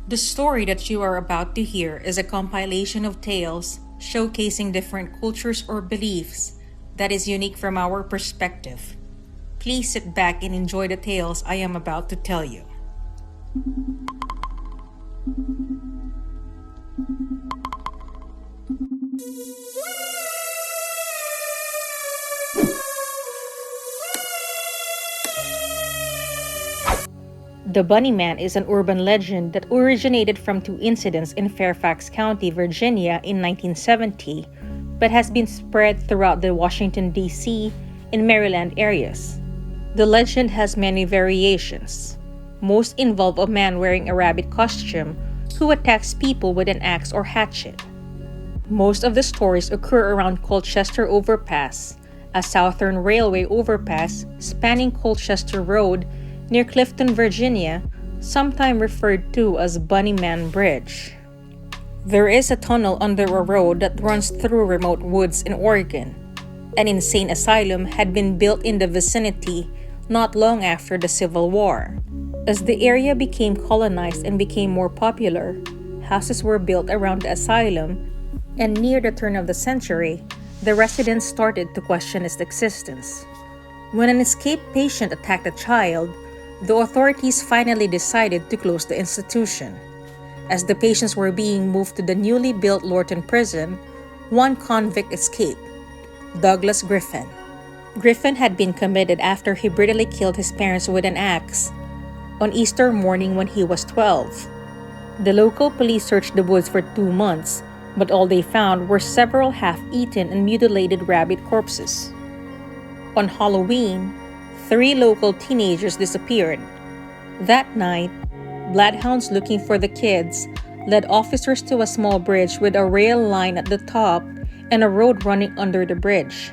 The story that you are about to hear is a compilation of tales showcasing different cultures or beliefs that is unique from our perspective. Please sit back and enjoy the tales I am about to tell you. The Bunny Man is an urban legend that originated from two incidents in Fairfax County, Virginia in 1970, but has been spread throughout the Washington, D.C. and Maryland areas. The legend has many variations. Most involve a man wearing a rabbit costume who attacks people with an axe or hatchet. Most of the stories occur around Colchester Overpass, a southern railway overpass spanning Colchester Road near Clifton, Virginia, sometimes referred to as Bunny Man Bridge. There is a tunnel under a road that runs through remote woods in Oregon. An insane asylum had been built in the vicinity not long after the Civil War. As the area became colonized and became more popular, houses were built around the asylum, and near the turn of the century, the residents started to question its existence. When an escaped patient attacked a child, the authorities finally decided to close the institution. As the patients were being moved to the newly built Lorton prison, one convict escaped, Douglas Griffin. Griffin had been committed after he brutally killed his parents with an axe on Easter morning when he was 12. The local police searched the woods for 2 months, but all they found were several half-eaten and mutilated rabbit corpses. On Halloween, 3 local teenagers disappeared. That night, bloodhounds looking for the kids led officers to a small bridge with a rail line at the top and a road running under the bridge.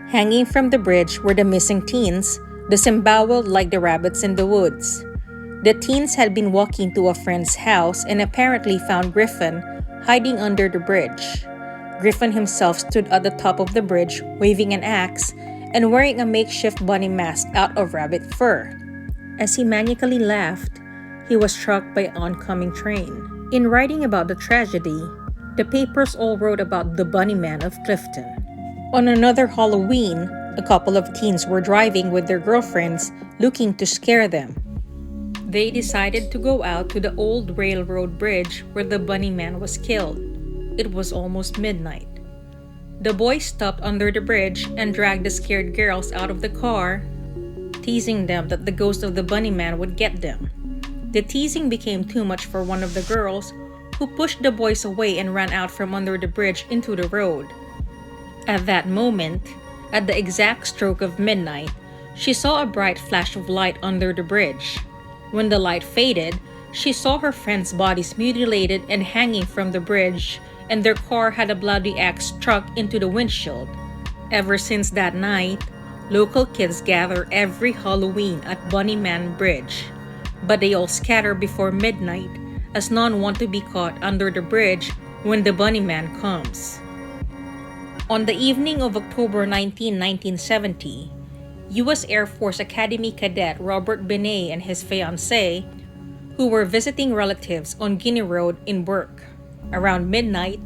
Hanging from the bridge were the missing teens, disemboweled like the rabbits in the woods. The teens had been walking to a friend's house and apparently found Griffin hiding under the bridge. Griffin himself stood at the top of the bridge waving an axe and wearing a makeshift bunny mask out of rabbit fur. As he manically laughed, he was struck by an oncoming train. In writing about the tragedy, the papers all wrote about the Bunny Man of Clifton. On another Halloween, a couple of teens were driving with their girlfriends looking to scare them. They decided to go out to the old railroad bridge where the Bunny Man was killed. It was almost midnight. The boys stopped under the bridge and dragged the scared girls out of the car, teasing them that the ghost of the Bunny Man would get them. The teasing became too much for one of the girls, who pushed the boys away and ran out from under the bridge into the road. At that moment, at the exact stroke of midnight, she saw a bright flash of light under the bridge. When the light faded, she saw her friends' bodies mutilated and hanging from the bridge, and their car had a bloody axe struck into the windshield. Ever since that night, local kids gather every Halloween at Bunny Man Bridge, but they all scatter before midnight as none want to be caught under the bridge when the Bunny Man comes. On the evening of October 19, 1970, U.S. Air Force Academy cadet Robert Benet and his fiancée, who were visiting relatives on Guinea Road in Burke. Around midnight,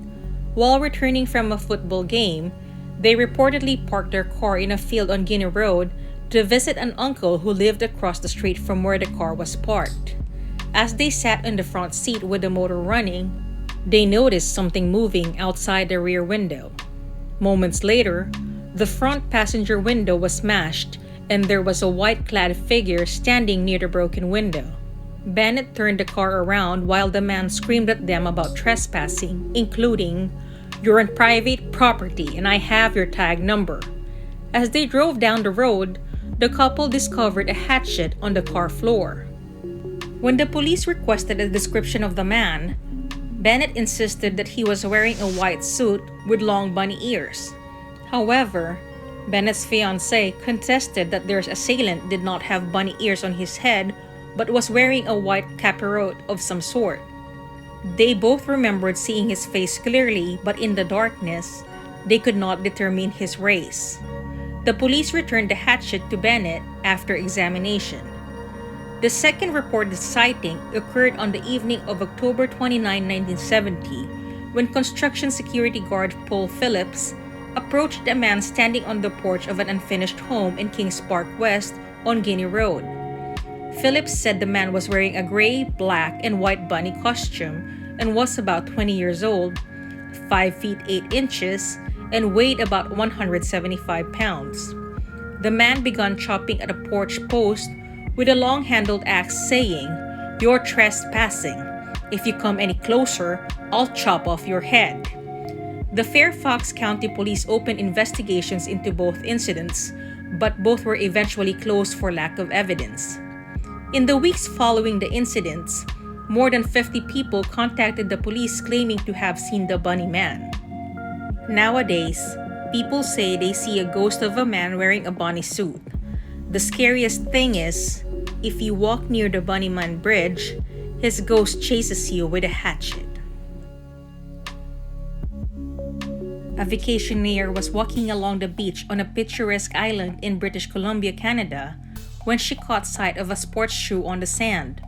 while returning from a football game, they reportedly parked their car in a field on Guinea Road to visit an uncle who lived across the street from where the car was parked. As they sat in the front seat with the motor running, they noticed something moving outside the rear window. Moments later, the front passenger window was smashed and there was a white-clad figure standing near the broken window. Bennett turned the car around while the man screamed at them about trespassing, including, "You're on private property and I have your tag number." As they drove down the road, the couple discovered a hatchet on the car floor. When the police requested a description of the man, Bennett insisted that he was wearing a white suit with long bunny ears. However, Bennett's fiancée contested that their assailant did not have bunny ears on his head but was wearing a white capirote of some sort. They both remembered seeing his face clearly, but in the darkness, they could not determine his race. The police returned the hatchet to Bennett after examination. The second reported sighting occurred on the evening of October 29, 1970, when construction security guard Paul Phillips approached a man standing on the porch of an unfinished home in Kings Park West on Guinea Road. Phillips said the man was wearing a gray, black, and white bunny costume and was about 20 years old, 5 feet 8 inches, and weighed about 175 pounds. The man began chopping at a porch post with a long-handled axe, saying, "You're trespassing. If you come any closer, I'll chop off your head." The Fairfax County Police opened investigations into both incidents, but both were eventually closed for lack of evidence. In the weeks following the incidents, more than 50 people contacted the police claiming to have seen the bunny man. Nowadays, people say they see a ghost of a man wearing a bunny suit. The scariest thing is, if you walk near the Bunny Man Bridge, his ghost chases you with a hatchet. A vacationeer was walking along the beach on a picturesque island in British Columbia, Canada, when she caught sight of a sports shoe on the sand.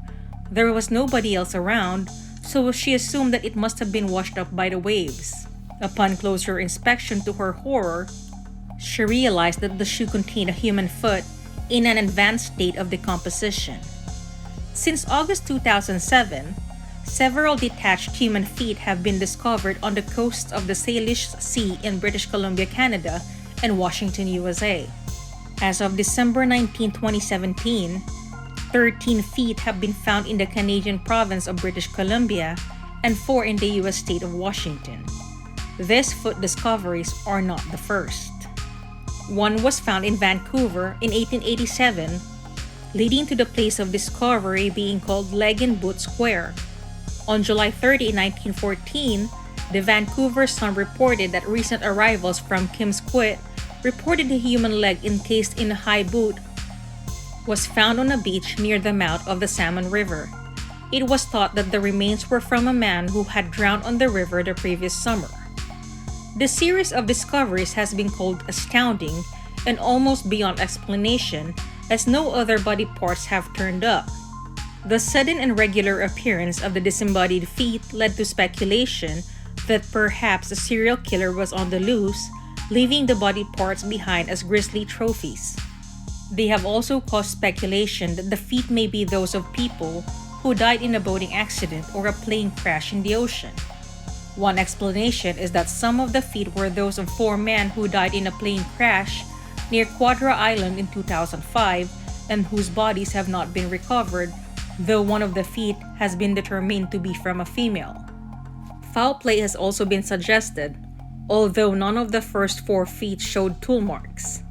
There was nobody else around, so she assumed that it must have been washed up by the waves. Upon closer inspection, to her horror, she realized that the shoe contained a human foot in an advanced state of decomposition. Since August 2007, several detached human feet have been discovered on the coasts of the Salish Sea in British Columbia, Canada, and Washington, USA. As of December 19, 2017, 13 feet have been found in the Canadian province of British Columbia and 4 in the US state of Washington. These foot discoveries are not the first. One was found in Vancouver in 1887, leading to the place of discovery being called Leg and Boot Square. On July 30, 1914, the Vancouver Sun reported that recent arrivals from Kimsquit reported a human leg encased in a high boot was found on a beach near the mouth of the Salmon River. It was thought that the remains were from a man who had drowned on the river the previous summer. The series of discoveries has been called astounding and almost beyond explanation, as no other body parts have turned up. The sudden and regular appearance of the disembodied feet led to speculation that perhaps a serial killer was on the loose, leaving the body parts behind as grisly trophies. They have also caused speculation that the feet may be those of people who died in a boating accident or a plane crash in the ocean. One explanation is that some of the feet were those of 4 men who died in a plane crash near Quadra Island in 2005 and whose bodies have not been recovered, though one of the feet has been determined to be from a female. Foul play has also been suggested, although none of the first 4 feet showed tool marks.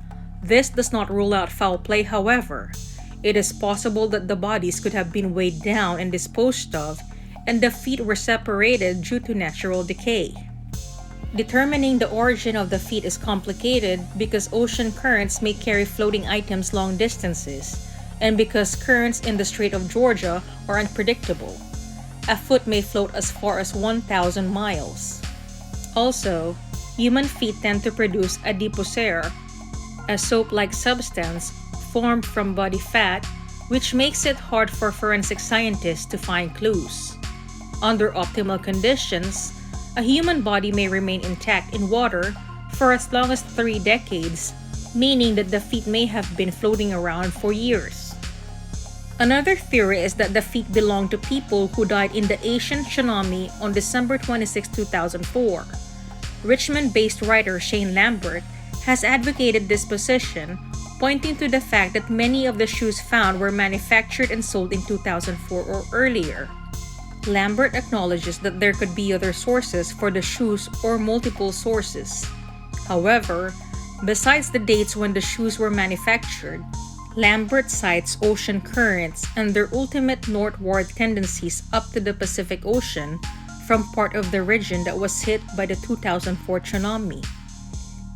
This does not rule out foul play, however. It is possible that the bodies could have been weighed down and disposed of, and the feet were separated due to natural decay. Determining the origin of the feet is complicated because ocean currents may carry floating items long distances, and because currents in the Strait of Georgia are unpredictable. A foot may float as far as 1,000 miles. Also, human feet tend to produce adipocere, a soap-like substance formed from body fat, which makes it hard for forensic scientists to find clues. Under optimal conditions, a human body may remain intact in water for as long as 3 decades, meaning that the feet may have been floating around for years. Another theory is that the feet belong to people who died in the Asian tsunami on December 26, 2004. Richmond-based writer Shane Lambert has advocated this position, pointing to the fact that many of the shoes found were manufactured and sold in 2004 or earlier. Lambert acknowledges that there could be other sources for the shoes or multiple sources. However, besides the dates when the shoes were manufactured, Lambert cites ocean currents and their ultimate northward tendencies up to the Pacific Ocean from part of the region that was hit by the 2004 tsunami.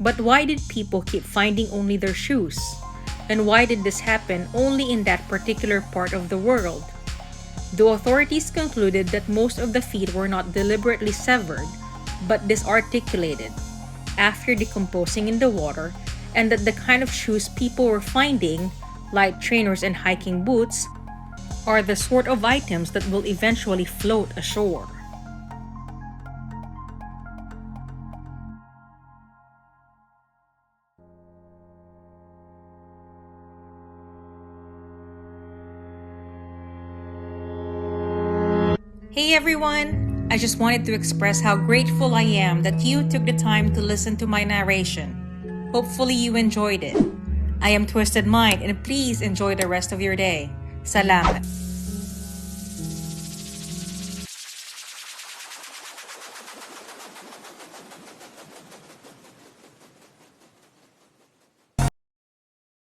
But why did people keep finding only their shoes? And why did this happen only in that particular part of the world? The authorities concluded that most of the feet were not deliberately severed, but disarticulated after decomposing in the water, and that the kind of shoes people were finding, like trainers and hiking boots, are the sort of items that will eventually float ashore. Hey everyone! I just wanted to express how grateful I am that you took the time to listen to my narration. Hopefully you enjoyed it. I am Twisted Mind and please enjoy the rest of your day. Salamat!